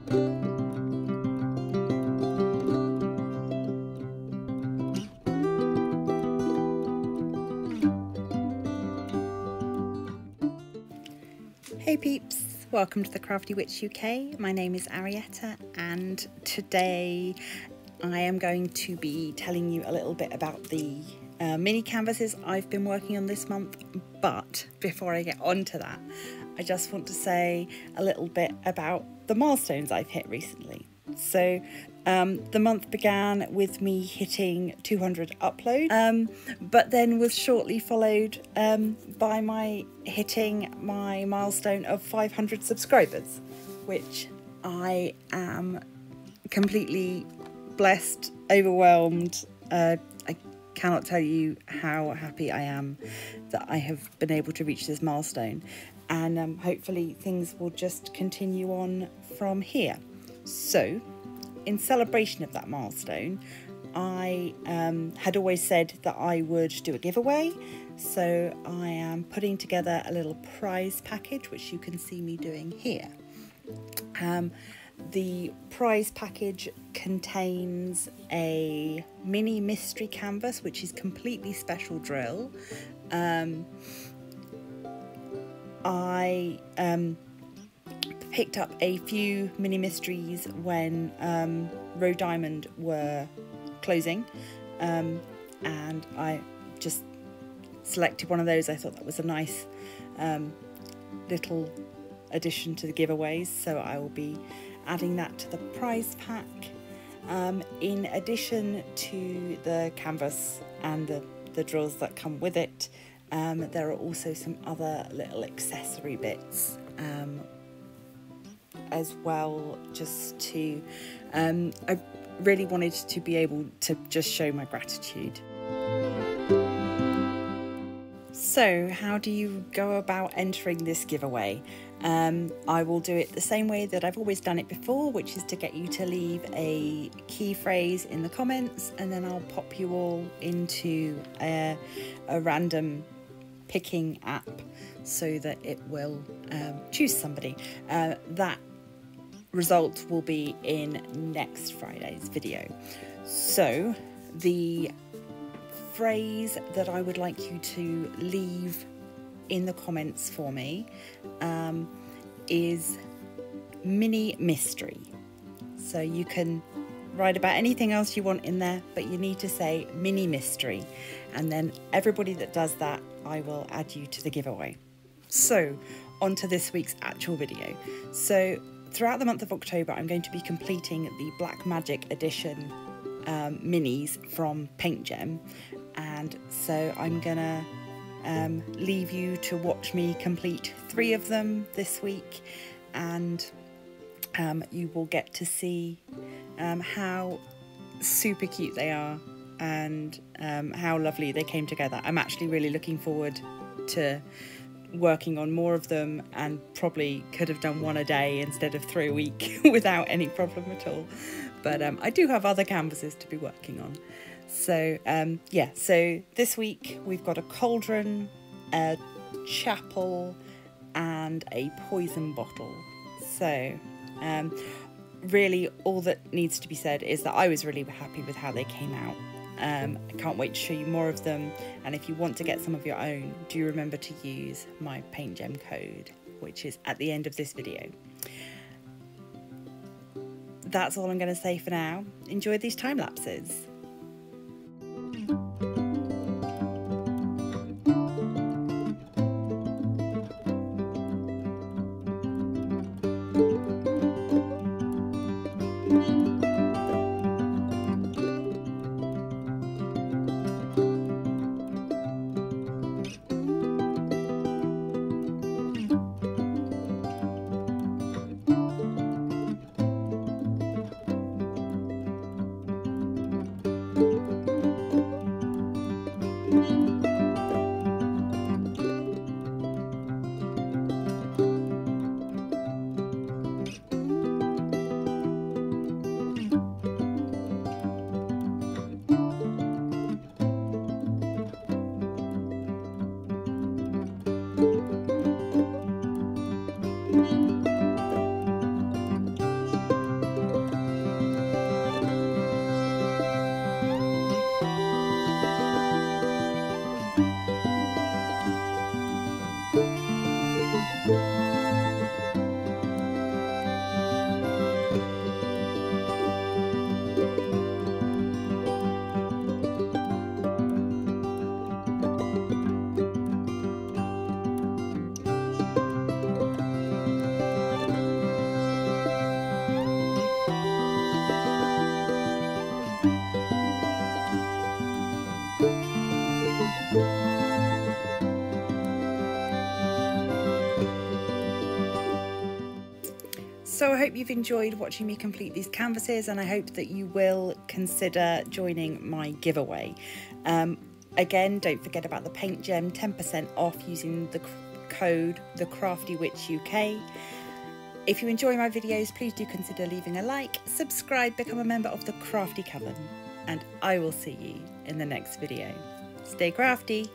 Hey peeps, welcome to the Crafty Witch UK. My name is Arietta and today I am going to be telling you a little bit about the mini canvases I've been working on this month. But before I get on to that, I just want to say a little bit about the milestones I've hit recently. So the month began with me hitting 200 uploads, but then was shortly followed by my hitting my milestone of 500 subscribers, which I am completely blessed, overwhelmed. I cannot tell you how happy I am that I have been able to reach this milestone, and hopefully things will just continue on from here. So, in celebration of that milestone, I had always said that I would do a giveaway. So I am putting together a little prize package, which you can see me doing here. The prize package contains a mini mystery canvas, which is completely special drill. I picked up a few mini mysteries when Roe Diamond were closing, and I just selected one of those. I thought that was a nice little addition to the giveaways, so I will be adding that to the prize pack. In addition to the canvas and the drills that come with it, there are also some other little accessory bits as well, just to I really wanted to be able to just show my gratitude. So how do you go about entering this giveaway? I will do it the same way that I've always done it before, which is to get you to leave a key phrase in the comments, and then I'll pop you all into a random picking app so that it will choose somebody. That result will be in next Friday's video. So the phrase that I would like you to leave in the comments for me is mini mystery. So you can write about anything else you want in there, but you need to say mini mystery, and then everybody that does that, I will add you to the giveaway. So on to this week's actual video. So throughout the month of October, I'm going to be completing the Black Magic Edition minis from Paint Gem, and so I'm gonna leave you to watch me complete 3 of them this week, and you will get to see how super cute they are and how lovely they came together. I'm actually really looking forward to working on more of them, and probably could have done 1 a day instead of 3 a week without any problem at all. But I do have other canvases to be working on. So yeah, so this week we've got a cauldron, a chapel and a poison bottle. So really all that needs to be said is that I was really happy with how they came out. I can't wait to show you more of them, and if you want to get some of your own, do remember to use my Paint Gem code, which is at the end of this video. That's all I'm going to say for now. Enjoy these time lapses. So I hope you've enjoyed watching me complete these canvases, and I hope that you will consider joining my giveaway. Again, don't forget about the paint gem, 10% off using the code THECRAFTYWITCHUK. If you enjoy my videos, please do consider leaving a like, subscribe, become a member of the Crafty Coven, and I will see you in the next video. Stay crafty!